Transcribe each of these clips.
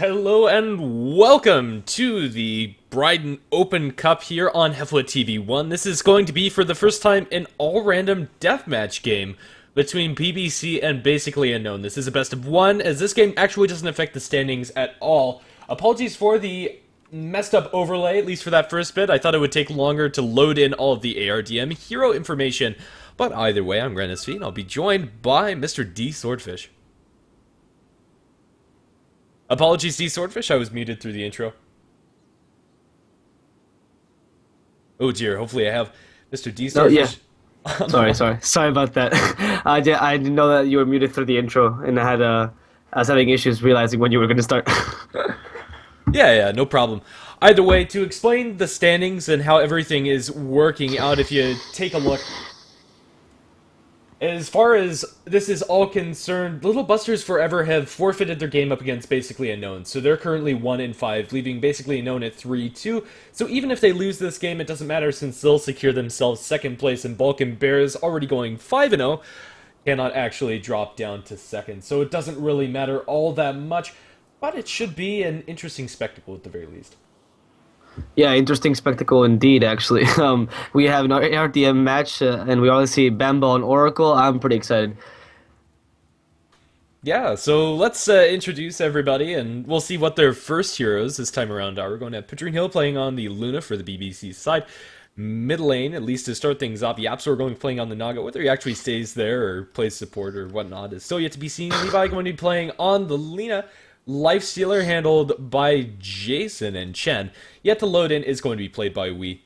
Hello and welcome to the Bridon Open Cup here on HeflaTV 1. This is going to be for the first time an all-random deathmatch game between BBC and Basically Unknown. This is a best of one, as this game actually doesn't affect the standings at all. Apologies for the messed up overlay, at least for that first bit. I thought it would take longer to load in all of the ARDM hero information, but either way, I'm Grannis and I'll be joined by Mr. D Swordfish. Apologies, D Swordfish, I was muted through the intro. Oh dear, hopefully I have Mr. D Swordfish. Oh, yeah. Sorry about that. I didn't know that you were muted through the intro, and I was having issues realizing when you were going to start. Yeah, no problem. Either way, to explain the standings and how everything is working out, if you take a look, as far as this is all concerned, Little Busters Forever have forfeited their game up against Basically Unknown, so they're currently 1-5, leaving Basically Unknown at 3-2. So even if they lose this game, it doesn't matter since they'll secure themselves second place, and Balkan Bears, already going 5-0, cannot actually drop down to second. So it doesn't really matter all that much, but it should be an interesting spectacle at the very least. Yeah, interesting spectacle indeed, actually. We have an ARDM match, and we already see Bambo and Oracle. I'm pretty excited. Yeah, so let's introduce everybody, and we'll see what their first heroes this time around are. We're going to have Pitrin Hill playing on the Luna for the BBC side. Mid lane, at least to start things off, Yapsor going playing on the Naga. Whether he actually stays there or plays support or whatnot is still yet to be seen. Levi going to be playing on the Lina. Lifestealer handled by Jason, and Chen, yet to load in, is going to be played by Wee.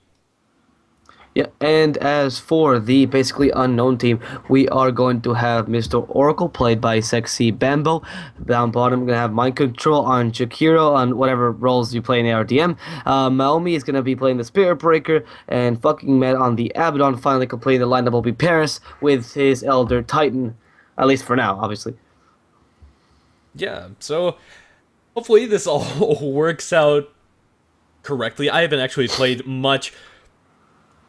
Yeah, and as for the Basically Unknown team, we are going to have Mr. Oracle played by Sexy Bambo. Down bottom, we're going to have Mind Control on Jakiro on whatever roles you play in ARDM. Maomi is going to be playing the Spirit Breaker, and fucking Med on the Abaddon. Finally completing the lineup will be Paris with his Elder Titan, at least for now, obviously. Yeah, so hopefully this all works out correctly. I haven't actually played much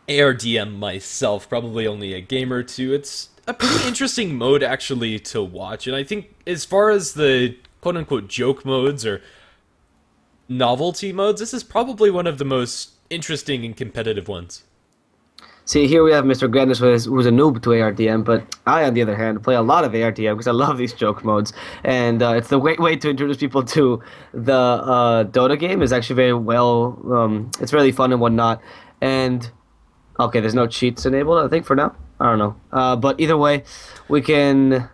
ARDM myself, probably only a game or two. It's a pretty interesting mode actually to watch, and I think as far as the quote-unquote joke modes or novelty modes, this is probably one of the most interesting and competitive ones. See, here we have Mr. Grandis, who's a noob to ARDM, but I, on the other hand, play a lot of ARDM because I love these joke modes, and it's the great way to introduce people to the Dota game. Is actually very well, it's really fun and whatnot, and okay, there's no cheats enabled, I think, for now. I don't know, but either way, we can...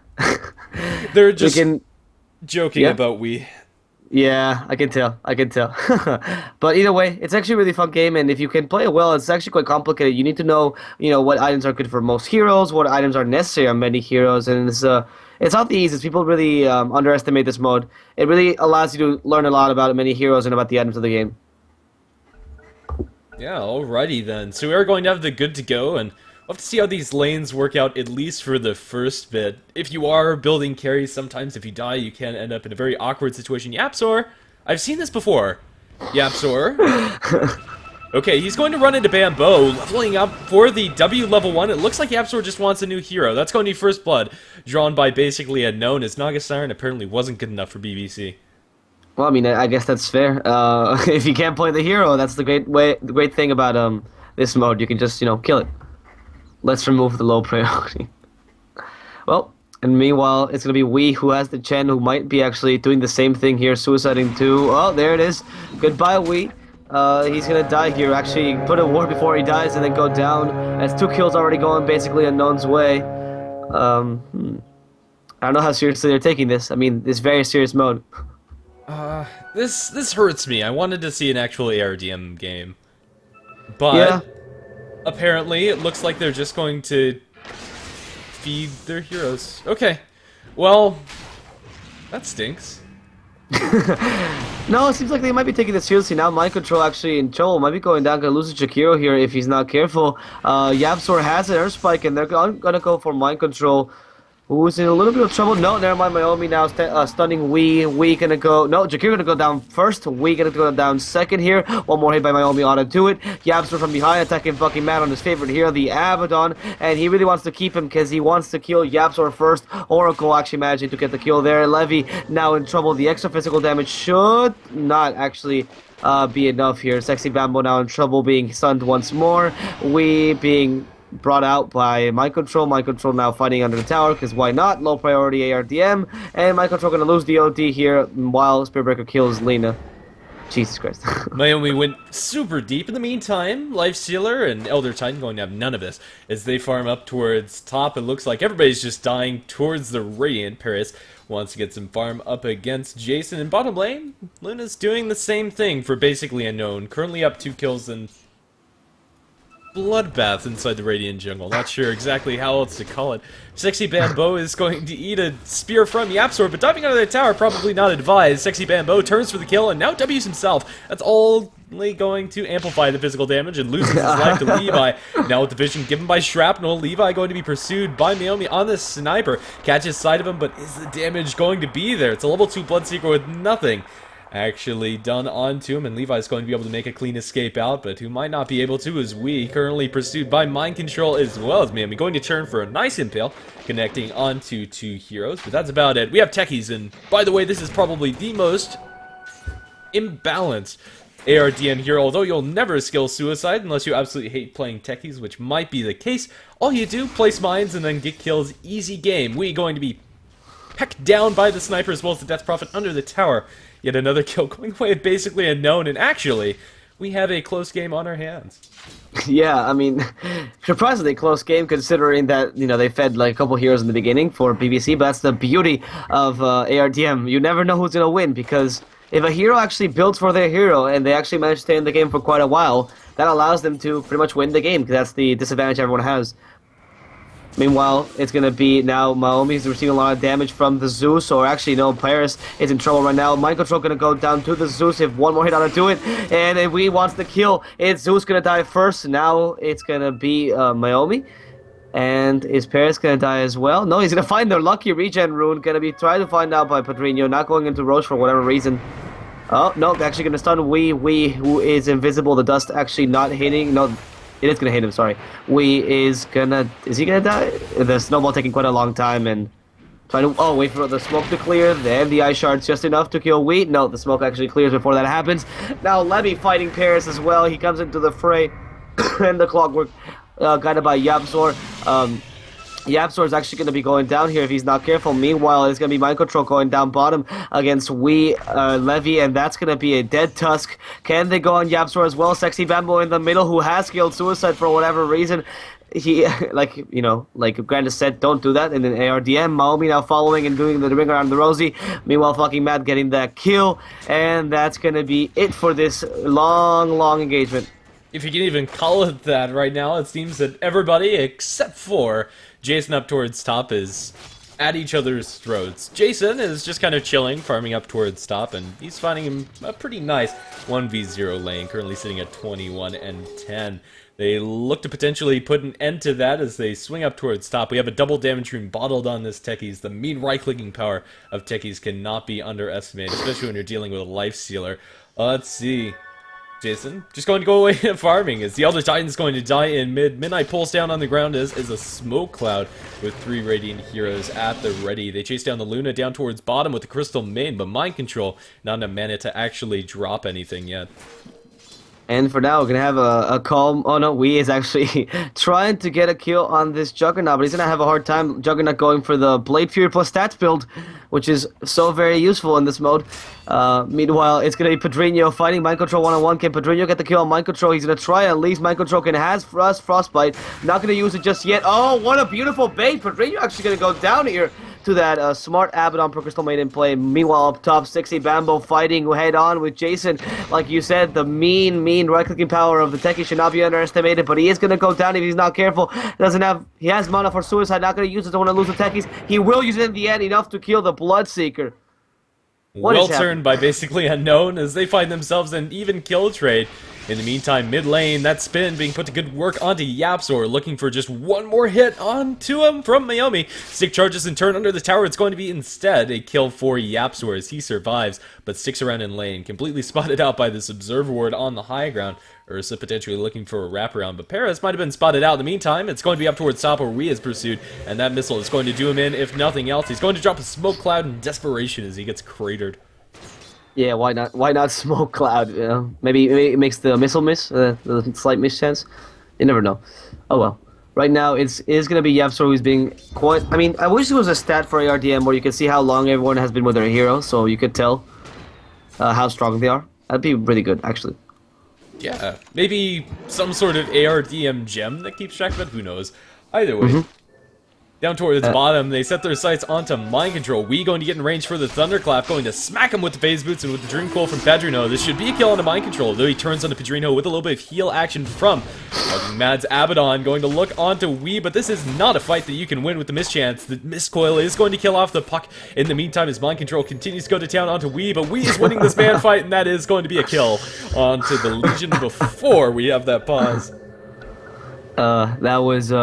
They're just joking about Wii. Yeah, I can tell. But either way, it's actually a really fun game, and if you can play it well, it's actually quite complicated. You need to know, what items are good for most heroes, what items are necessary on many heroes, and it's not the easiest. People really underestimate this mode. It really allows you to learn a lot about many heroes and about the items of the game. Yeah, alrighty then. So we're going to have the good to go, and we'll have to see how these lanes work out, at least for the first bit. If you are building carries, sometimes if you die, you can end up in a very awkward situation. Yapsor! I've seen this before. Yapsor. Okay, he's going to run into Bambo, leveling up for the W level 1. It looks like Yapsor just wants a new hero. That's going to be First Blood, drawn by Basically Unknown, as Naga Siren apparently wasn't good enough for BBC. Well, I mean, I guess that's fair. If you can't play the hero, that's the great thing about this mode. You can just, kill it. Let's remove the low priority. Well, and meanwhile, it's going to be Wee who has the Chen, who might be actually doing the same thing here, suiciding too. Oh, there it is. Goodbye, Wee. He's going to die here. Actually, put a ward before he dies and then go down. As 2 kills already going Basically Unknown's way. I don't know how seriously they're taking this. I mean, this very serious mode. This hurts me. I wanted to see an actual ARDM game. But... yeah. Apparently, it looks like they're just going to feed their heroes. Okay. Well, that stinks. No, it seems like they might be taking this seriously now. Mind Control actually in trouble. Might be going down. Gonna lose to Jakiro here if he's not careful. Yapsor has an Earth Spike, and they're gonna go for Mind Control. who's in a little bit of trouble. No, never mind. Naomi now stunning Wee. Wee gonna go. No, Jakir gonna go down first. Wee gonna go down second here. One more hit by Naomi onto it. Yapster from behind attacking fucking mad on his favorite hero, the Abaddon. And he really wants to keep him because he wants to kill Yapsor first. Oracle actually managing to get the kill there. Levy now in trouble. The extra physical damage should not actually be enough here. Sexy Bambo now in trouble, being stunned once more. Wee being brought out by Mind Control. Mind Control now fighting under the tower, because why not? Low priority ARDM. And Mind Control gonna lose the OD here while Spirit Breaker kills Lena. Jesus Christ. Naomi went super deep. In the meantime, Life Stealer and Elder Titan going to have none of this. As they farm up towards top, it looks like everybody's just dying towards the Radiant. Paris wants to get some farm up against Jason. In bottom lane, Luna's doing the same thing for basically unknown. Currently up 2 kills and bloodbath inside the Radiant jungle. Not sure exactly how else to call it. Sexy Bambo is going to eat a spear from Yapsor, but diving out of the tower, probably not advised. Sexy Bambo turns for the kill, and now W's himself. That's only going to amplify the physical damage and loses his life to Levi. Now with the vision given by Shrapnel, Levi going to be pursued by Naomi on the sniper. Catches sight of him, but is the damage going to be there? It's a level 2 Bloodseeker with nothing actually done onto him, and Levi's going to be able to make a clean escape out, but who might not be able to is Wee, currently pursued by Mind Control as well as Miami, going to turn for a nice impale, connecting onto 2 heroes, but that's about it. We have techies, and by the way, this is probably the most imbalanced ARDM hero, although you'll never skill Suicide unless you absolutely hate playing techies, which might be the case. All you do, place mines and then get kills, easy game. Wee going to be pecked down by the sniper as well as the Death Prophet under the tower. Yet another kill going away, basically unknown, and actually, we have a close game on our hands. Yeah, I mean, surprisingly close game considering that, you know, they fed like a couple heroes in the beginning for BBC, but that's the beauty of ARDM. You never know who's going to win, because if a hero actually builds for their hero and they actually manage to stay in the game for quite a while, that allows them to pretty much win the game, because that's the disadvantage everyone has. Meanwhile, it's going to be now Naomi's receiving a lot of damage from the Zeus, or actually, no, Paris is in trouble right now. Mind Control going to go down to the Zeus if one more hit on to it, and if we wants the kill, it's Zeus going to die first. Now it's going to be Naomi, and is Paris going to die as well? No, he's going to find the lucky regen rune, going to be tried to find out by Padrino, not going into Roche for whatever reason. Oh, no, they're actually going to stun Wee, who is invisible, the dust actually not hitting, no. It is gonna hit him, sorry. Is he gonna die? The snowball taking quite a long time and trying to, wait for the smoke to clear. Then the ice shard's just enough to kill Wheat. No, the smoke actually clears before that happens. Now Levy fighting Paris as well. He comes into the fray. And the clockwork guided by Yapsor. Yapsor is actually going to be going down here if he's not careful. Meanwhile, it's going to be Mind Control going down bottom against Levy, and that's going to be a dead Tusk. Can they go on Yapsor as well? Sexy Bambo in the middle, who has killed Suicide for whatever reason. He, like Grandis said, don't do that. And then ARDM, Maomi now following and doing the ring around the Rosie. Meanwhile, fucking Matt getting that kill, and that's going to be it for this long engagement. If you can even call it that right now, it seems that everybody except for Jason up towards top is at each other's throats. Jason is just kind of chilling, farming up towards top, and he's finding him a pretty nice 1v0 lane, currently sitting at 21 and 10. They look to potentially put an end to that as they swing up towards top. We have a double damage rune bottled on this Techies. The mean right-clicking power of Techies cannot be underestimated, especially when you're dealing with a life stealer. Let's see. Jason just going to go away and farming as the Elder Titan's going to die in mid. Midnight pulls down on the ground as a smoke cloud with 3 Radiant heroes at the ready. They chase down the Luna down towards bottom with the Crystal Main, but Mind Control not enough mana to actually drop anything yet. And for now, we're going to have a calm. Oh no, Wee is actually trying to get a kill on this Juggernaut, but he's going to have a hard time. Juggernaut going for the Blade Fury plus stats build, which is so very useful in this mode. Meanwhile, it's going to be Padrino fighting Mind Control one-on-one. Can Padrino get the kill on Mind Control? He's going to try at least. Mind Control has Frostbite. Not going to use it just yet. Oh, what a beautiful bait. Padrino actually going to go down here to that smart Abaddon per Crystal Maiden play. Meanwhile, up top, Sexy Bambo fighting head-on with Jason. Like you said, the mean right-clicking power of the Techie should not be underestimated, but he is going to go down if he's not careful. He has mana for Suicide, not going to use it, don't want to lose the Techies. He will use it in the end, enough to kill the Bloodseeker. Well turned by basically unknown as they find themselves in even kill trade. In the meantime, mid lane, that spin being put to good work onto Yapzor, looking for just one more hit onto him from Meiomi. Stick charges in turn under the tower. It's going to be instead a kill for Yapzor as he survives, but sticks around in lane, completely spotted out by this observer ward on the high ground. Ursa potentially looking for a wraparound, but Paris might have been spotted out. In the meantime, it's going to be up towards top where Wii is pursued, and that missile is going to do him in, if nothing else. He's going to drop a smoke cloud in desperation as he gets cratered. Yeah, why not? Why not smoke cloud? You know? Maybe it makes the missile miss, the slight miss chance. You never know. Oh well. Right now, it is going to be Yapzor who's being quite... I mean, I wish there was a stat for ARDM where you could see how long everyone has been with their hero, so you could tell how strong they are. That'd be really good, actually. Yeah, maybe some sort of ARDM gem that keeps track of it, who knows. Either way. Down towards bottom, they set their sights onto Mind Control. Wii going to get in range for the Thunderclap, going to smack him with the Phase Boots and with the Dream Coil from Pedrino. This should be a kill onto Mind Control, though he turns onto Pedrino with a little bit of heal action from Mad's Abaddon, going to look onto Wii, but this is not a fight that you can win with the mischance. The Mist Coil is going to kill off the puck. In the meantime, as Mind Control continues to go to town onto Wii, but Wii is winning this man fight, and that is going to be a kill onto the Legion before we have that pause. That was,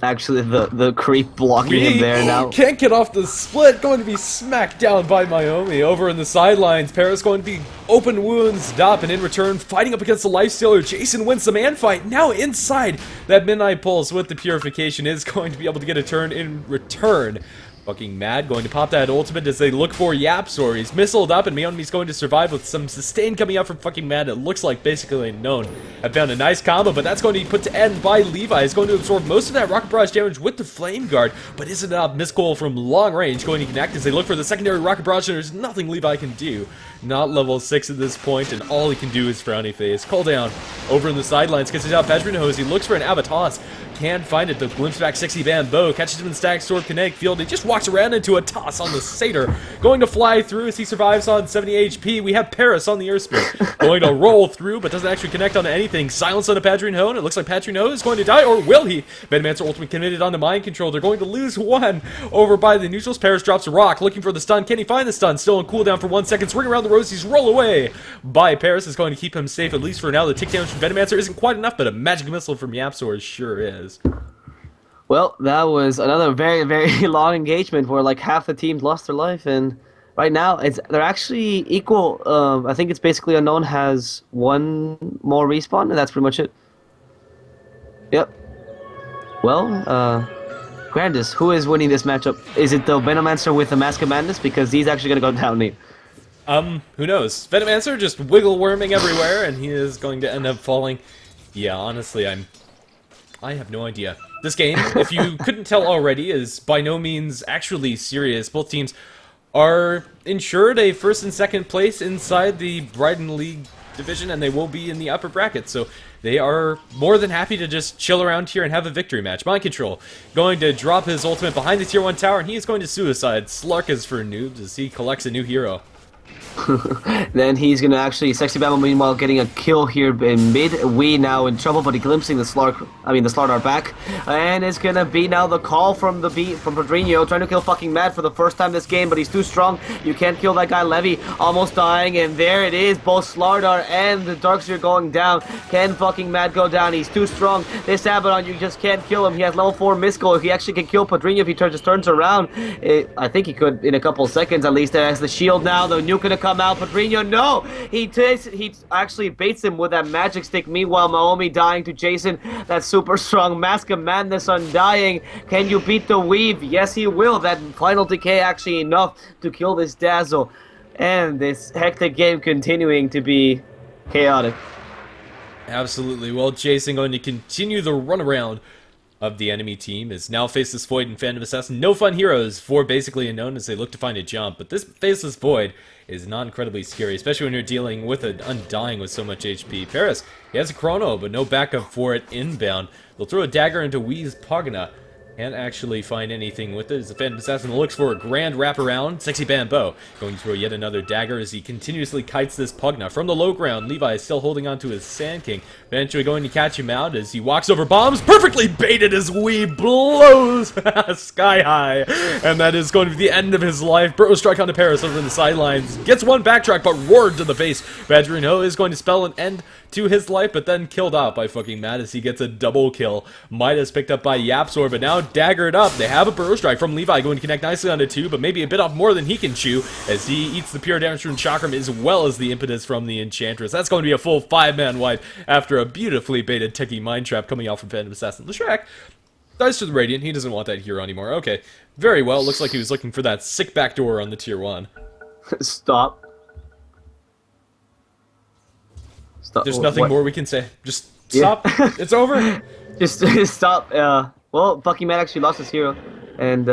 actually the creep blocking him there now. Can't get off the split, going to be smacked down by Meiomi. Over in the sidelines, Paris going to be open wounds up, and in return, fighting up against the Lifestealer. Jason wins the man fight. Now inside that Midnight Pulse with the Purification is going to be able to get a turn in return. Fucking Mad going to pop that ultimate as they look for Yapzor. He's missiled up, and Meiomi's going to survive with some sustain coming out from fucking Mad. It looks like basically known. I found a nice combo, but that's going to be put to end by Levi. He's going to absorb most of that Rocket Barrage damage with the Flame Guard, but isn't enough. Mist Coil from long range going to connect as they look for the secondary Rocket Barrage, and there's nothing Levi can do. Not level 6 at this point, and all he can do is Frowny Face. Call down over in the sidelines, gets it out Pedrino as he looks for an Avatos. Can't find it. The glimpse back 60 Bamboo catches him in Stack Sword Kinetic Field. He just walks around into a toss on the Satyr. Going to fly through as he survives on 70 HP. We have Paris on the Earth Spirit. Going to roll through, but doesn't actually connect onto anything. Silence on a Padrino, and it looks like Padrino is going to die, or will he? Venomancer ultimate committed onto Mind Control. They're going to lose one over by the neutrals. Paris drops a rock, looking for the stun. Can he find the stun? Still on cooldown for 1 second. Swing around the rosies, roll away by Paris is going to keep him safe, at least for now. The tick damage from Venomancer isn't quite enough, but a magic missile from Yapzor sure is. Well, that was another very, very long engagement where like half the teams lost their life, and right now they're actually equal. I think it's basically Unknown has one more respawn, and that's pretty much it. Yep. Well, Grandis, who is winning this matchup? Is it the Venomancer with the Mask of Madness? Because he's actually going to go down, Nate. Who knows? Venomancer just wiggle worming everywhere, and he is going to end up falling. Yeah, honestly, I have no idea. This game, if you couldn't tell already, is by no means actually serious. Both teams are ensured a first and second place inside the Bridon League division, and they will be in the upper bracket, so they are more than happy to just chill around here and have a victory match. Mind Control going to drop his ultimate behind the tier 1 tower, and he is going to suicide. Slark is for noobs as he collects a new hero. Then he's gonna actually Sexy Bama meanwhile getting a kill here in mid. We now in trouble, but he glimpsing the Slardar back. And it's gonna be now the call from Pedrino, trying to kill fucking Mad for the first time this game, but he's too strong. You can't kill that guy. Levy almost dying, and there it is. Both Slardar and the Darkseer going down. Can fucking Mad go down? He's too strong. This Abaddon, you just can't kill him. He has level 4 Misco. He actually can kill Pedrino if he just turns around. I think he could in a couple seconds at least. As the shield now, the nuke gonna come out. Pedrino, no! He actually baits him with that magic stick. Meanwhile, Meiomi dying to Jason. That super strong Mask of Madness undying. Can you beat the Weave? Yes, he will. That final decay actually enough to kill this Dazzle. And this hectic game continuing to be chaotic. Absolutely. Well, Jason going to continue the runaround of the enemy team is now Faceless Void and Phantom Assassin. No fun heroes for basically Unknown as they look to find a jump, but this Faceless Void is not incredibly scary, especially when you're dealing with an Undying with so much HP. Paris, he has a Chrono, but no backup for it inbound. They'll throw a dagger into Wee's Pugna. Can't actually find anything with it as the Phantom Assassin looks for a grand wraparound. Sexy Bamboo going to throw yet another dagger as he continuously kites this Pugna. From the low ground, Levi is still holding on to his Sand King. Eventually going to catch him out as he walks over bombs. Perfectly baited as Wee blows sky high. And that is going to be the end of his life. Bro strike onto Paris over in the sidelines. Gets one backtrack, but roared to the face. Badgerino is going to spell an end to his life, but then killed off by fucking Matt as he gets a double kill. Midas picked up by Yapzor, but now daggered up. They have a burrow strike from Levi going to connect nicely onto 2, but maybe a bit off more than he can chew as he eats the pure damage from Chakram as well as the impetus from the Enchantress. That's going to be a full 5-man wipe after a beautifully baited Techie Mind Trap coming out from Phantom Assassin. Leshrac dies to the Radiant. He doesn't want that hero anymore. Okay, very well. Looks like he was looking for that sick backdoor on the tier 1. Stop. Stop. There's nothing more we can say. Just stop. Yeah. It's over. Just stop. Well, fucking Matt actually lost his hero, and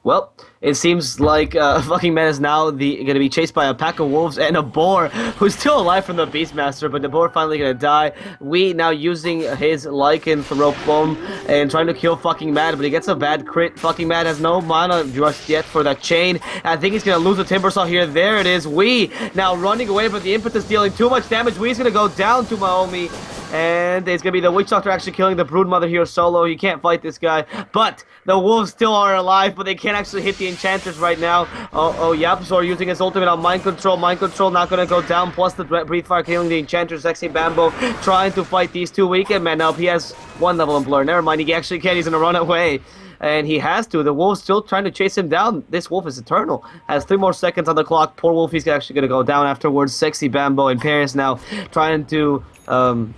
well, it seems like fucking Matt is now gonna be chased by a pack of wolves and a boar who's still alive from the Beastmaster, but the boar finally gonna die. We now using his Lycan to rope bomb and trying to kill fucking Matt, but he gets a bad crit. Fucking Matt has no mana just yet for that chain. I think he's gonna lose a Timbersaw here. There it is. We now running away, but the impetus dealing too much damage. We's gonna go down to Maomi. And it's going to be the Witch Doctor actually killing the Broodmother here solo. You can't fight this guy. But the wolves still are alive, but they can't actually hit the Enchantress right now. Yapzor using his ultimate on Mind Control. Mind Control not going to go down. Plus the Breathe Fire killing the Enchantress. Sexy Bambo trying to fight these two Weekend Men. Now he has 1 level in Blur. Never mind, he actually can't. He's going to run away. And he has to. The wolf's still trying to chase him down. This wolf is eternal. Has 3 more seconds on the clock. Poor wolf, he's actually going to go down afterwards. Sexy Bambo and Paris now trying to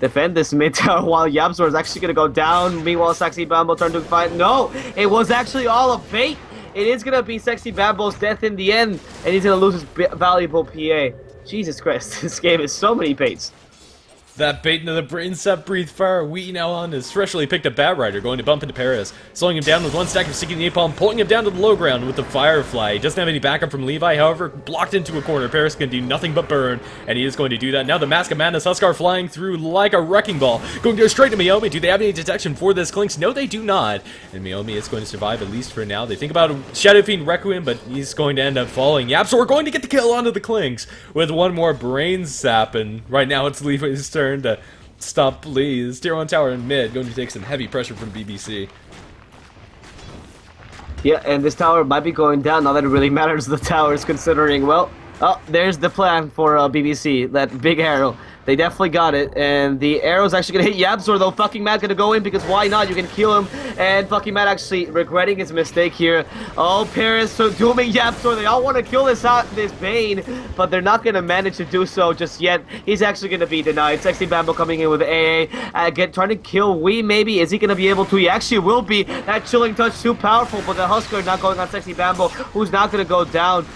defend this mid tower while Yapzor is actually going to go down. Meanwhile, Sexy Bambo trying to fight. No, it was actually all a bait. It is going to be Sexy Bambo's death in the end. And he's going to lose his valuable PA. Jesus Christ, this game is so many baits. That bait into the brain set, Breathe Fire. We now on is freshly picked up Bat Rider, going to bump into Paris, slowing him down with 1 stack of Seeking the Napalm, pulling him down to the low ground with the Firefly. He doesn't have any backup from Levi, however, blocked into a corner. Paris can do nothing but burn, and he is going to do that. Now the Mask of Madness Huskar flying through like a wrecking ball, going to go straight to Meomi. Do they have any detection for this Clinks? No, they do not. And Meomi is going to survive, at least for now. They think about Shadow Fiend Requiem, but he's going to end up falling. Yep, so we're going to get the kill onto the Clinks with 1 more Brain Sap, and right now it's Levi's turn to stop, please. Tier 1 tower in mid, going to take some heavy pressure from BBC. Yeah, and this tower might be going down. Not that it really matters, the towers, considering, well, oh, there's the plan for BBC. That big arrow. They definitely got it, and the arrow's actually gonna hit Yapzor, though. Fucking Matt gonna go in, because why not? You can kill him, and fucking Matt actually regretting his mistake here. Oh, Paris, so dooming Yapzor. They all want to kill this Bane, but they're not gonna manage to do so just yet. He's actually gonna be denied. Sexy Bambo coming in with AA, trying to kill Wee, maybe. Is he gonna be able to? He actually will be. That Chilling Touch too powerful, but the Husker not going on Sexy Bambo, who's not gonna go down,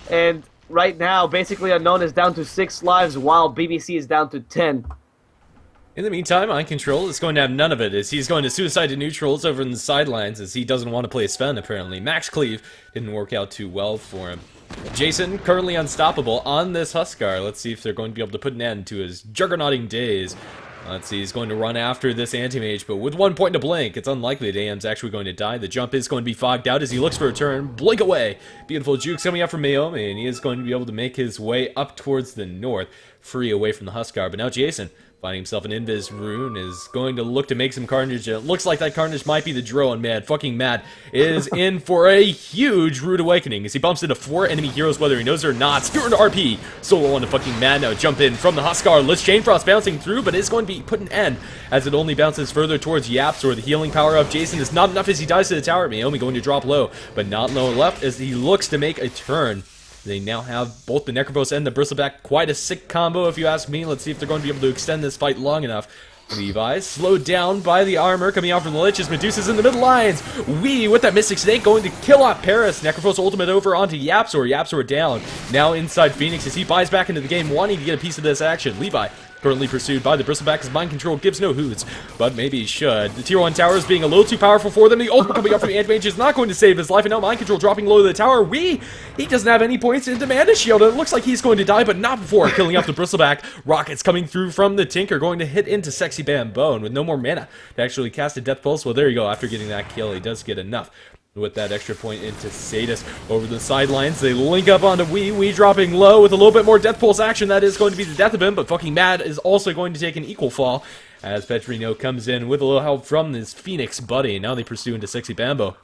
and right now, basically Unknown is down to 6 lives, while BBC is down to 10. In the meantime, On Control is going to have none of it, as he's going to suicide to neutrals over in the sidelines, as he doesn't want to play Sven, apparently. Max Cleave didn't work out too well for him. Jason, currently unstoppable on this Huskar. Let's see if they're going to be able to put an end to his juggernauting days. Let's see, he's going to run after this Anti-Mage, but with 1 point to blink, it's unlikely that AM's actually going to die. The jump is going to be fogged out as he looks for a turn. Blink away! Beautiful jukes coming out from Meomi, and he is going to be able to make his way up towards the north, free away from the Huskar. But now Jason, finding himself an Invis rune, is going to look to make some carnage. It looks like that carnage might be the drone, man. Fucking Matt is in for a huge rude awakening as he bumps into 4 enemy heroes, whether he knows it or not. Spear into RP. Solo on the fucking Matt now. Jump in from the Huskar. Let's Chain Frost bouncing through, but it's going to be put an end as it only bounces further towards Yaps, or the healing power of Jason is not enough as he dies to the tower. Meomi going to drop low, but not low left as he looks to make a turn. They now have both the Necrophos and the Bristleback. Quite a sick combo, if you ask me. Let's see if they're going to be able to extend this fight long enough. Levi slowed down by the armor coming out from the Liches. Medusa's in the middle lines. Wee with that Mystic Snake going to kill off Paris. Necrophos ultimate over onto Yapzor. Yapzor down. Now inside Phoenix as he buys back into the game, wanting to get a piece of this action. Levi currently pursued by the Bristleback as Mind Control gives no hoots, but maybe he should. The Tier 1 tower is being a little too powerful for them. The ultimate coming up from the Anti-Mage is not going to save his life, and now Mind Control dropping low to the tower. He doesn't have any points into Mana Shield. It looks like he's going to die, but not before killing off the Bristleback. Rockets coming through from the Tinker, going to hit into Sexy Bambo, and with no more mana to actually cast a Death Pulse. Well, there you go. After getting that kill, he does get enough. With that extra point into Sadist over the sidelines, they link up onto Wee dropping low with a little bit more Death Pulse action. That is going to be the death of him, but fucking Mad is also going to take an equal fall as Petrino comes in with a little help from this Phoenix buddy. Now they pursue into Sexy Bambo.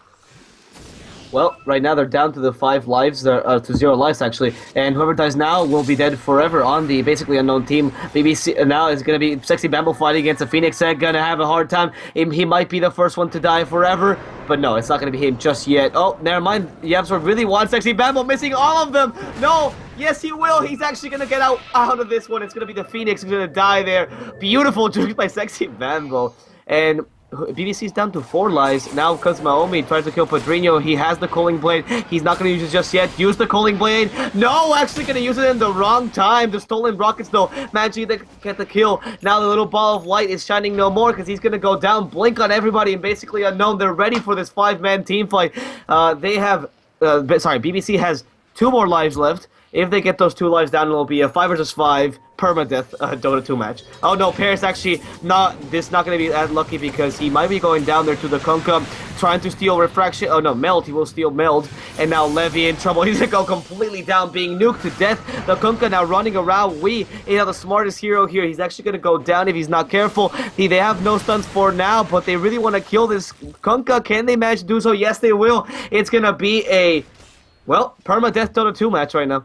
Well, right now they're down to the 5 lives, to 0 lives actually, and whoever dies now will be dead forever on the basically unknown team. BBC now is going to be Sexy Bambo fighting against a Phoenix Egg, going to have a hard time. He might be the first one to die forever, but no, it's not going to be him just yet. Oh, never mind. Yabsor really wants Sexy Bambo, missing all of them. No, yes he will. He's actually going to get out of this one. It's going to be the Phoenix who's going to die there. Beautiful juke by Sexy Bambo. And BBC's down to 4 lives. Now comes Maomi, tries to kill Bridon. He has the Cooling Blade. He's not going to use it just yet. Use the Cooling Blade. No, actually going to use it in the wrong time. The stolen rockets, though, managing to get the kill. Now the little ball of light is shining no more because he's going to go down, blink on everybody, and basically unknown. They're ready for this 5-man team fight. BBC has 2 more lives left. If they get those 2 lives down, it'll be a 5 versus 5 permadeath Dota 2 match. Oh no, Paris actually not going to be that lucky because he might be going down there to the Kunkka, trying to steal refraction. Oh no, Meld. He will steal Meld, and now Levy in trouble. He's gonna go completely down, being nuked to death. The Kunkka now running around. We is the smartest hero here. He's actually gonna go down if he's not careful. They have no stuns for now, but they really want to kill this Kunkka. Can they manage to do so? Yes, they will. It's gonna be a permadeath Dota 2 match right now.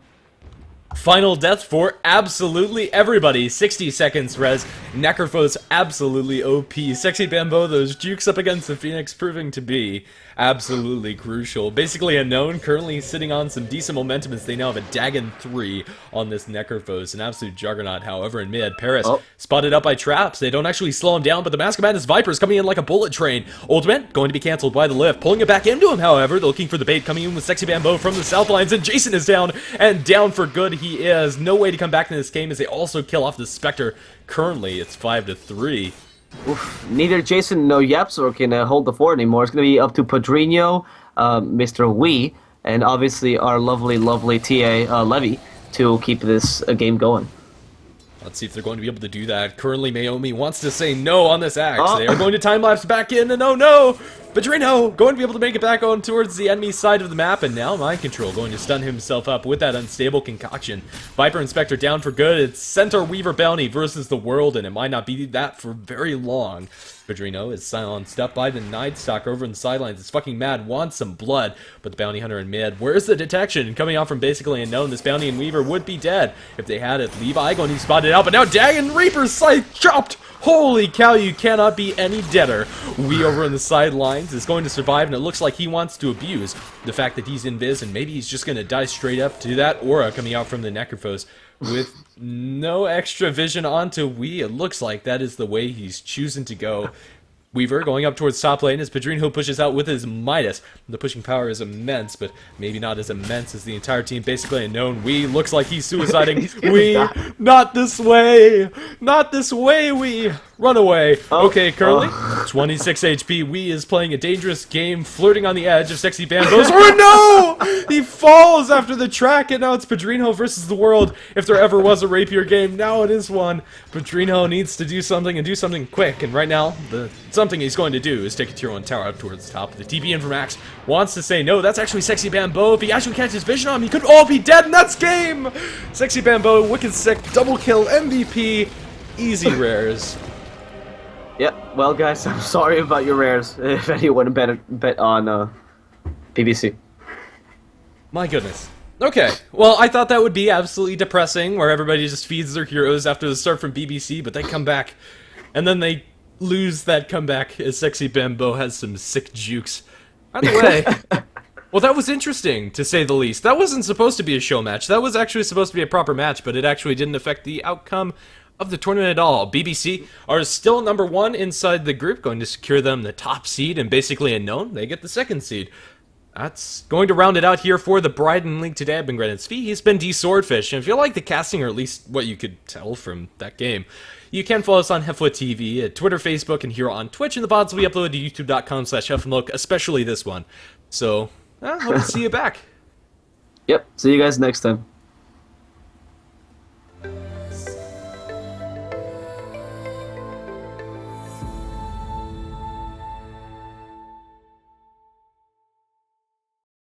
Final death for absolutely everybody. 60 seconds res. Necrophos absolutely OP. Sexy Bambo, those jukes up against the Phoenix proving to be absolutely crucial. Basically unknown, currently sitting on some decent momentum as they now have a Dagon 3 on this Necrophos. An absolute juggernaut, however, in mid. Paris spotted up by traps. They don't actually slow him down, but the Mask of Madness Viper is coming in like a bullet train. Ultimate going to be cancelled by the lift. Pulling it back into him, however. They're looking for the bait, coming in with Sexy Bambo from the south lines, and Jason is down, and down for good he is. No way to come back in this game as they also kill off the Spectre. Currently, it's 5-3. Oof. Neither Jason nor Yapsor can hold the fort anymore. It's going to be up to Padrino, Mr. Wee, and obviously our lovely, lovely TA, Levy, to keep this game going. Let's see if they're going to be able to do that. Currently, Maomi wants to say no on this axe. They are going to time-lapse back in, and oh no! Padrino going to be able to make it back on towards the enemy side of the map, and now Mind Control going to stun himself up with that unstable concoction. Viper and Spectre down for good. It's Centaur Weaver Bounty versus the world, and it might not be that for very long. Padrino is silenced up by the Night Stalker over in the sidelines. It's fucking mad, wants some blood, but the Bounty Hunter in mid. Where's the detection? Coming out from basically unknown, this Bounty and Weaver would be dead if they had it. Levi going to be spotted out, but now Dagon Reaper's scythe chopped! Holy cow, you cannot be any deader. We over on the sidelines is going to survive, and it looks like he wants to abuse the fact that he's invis, and maybe he's just going to die straight up to that aura coming out from the Necrophos. With no extra vision onto Wee, it looks like that is the way he's choosing to go. Weaver going up towards top lane as Padrino pushes out with his Midas. The pushing power is immense, but maybe not as immense as the entire team. Basically unknown. Wee looks like he's suiciding. Wee, not this way! Not this way, Wee! Run away. Okay, currently, 26 HP. Wee is playing a dangerous game, flirting on the edge of Sexy Bambos. Oh no! He falls after the track, and now it's Padrino versus the world. If there ever was a rapier game, now it is one. Padrino needs to do something, and do something quick, and right now, the something he's going to do is take a tier 1 tower up towards the top. The TP in for Max wants to say no, that's actually Sexy Bambo. If he actually catches vision on him, he could all be dead, and that's game! Sexy Bambo, wicked sick, double kill, MVP, easy rares. Yeah, well guys, I'm sorry about your rares, if anyone bet on BBC. My goodness. Okay, well, I thought that would be absolutely depressing, where everybody just feeds their heroes after the start from BBC, but they come back, and then they lose that comeback as Sexy Bambo has some sick jukes. Either way, well, that was interesting, to say the least. That wasn't supposed to be a show match. That was actually supposed to be a proper match, but it actually didn't affect the outcome of the tournament at all. BBC are still number 1 inside the group, going to secure them the top seed, and basically unknown, they get the 2nd seed. That's going to round it out here for the Bridon League today. I've been Granted Svi. He's been D-Swordfish, and if you like the casting, or at least what you could tell from that game, you can follow us on HeflaTV at Twitter, Facebook, and here on Twitch, and the VODs will be uploaded to youtube.com/HeflaMilk, especially this one. So, hope to see you back. Yep, see you guys next time.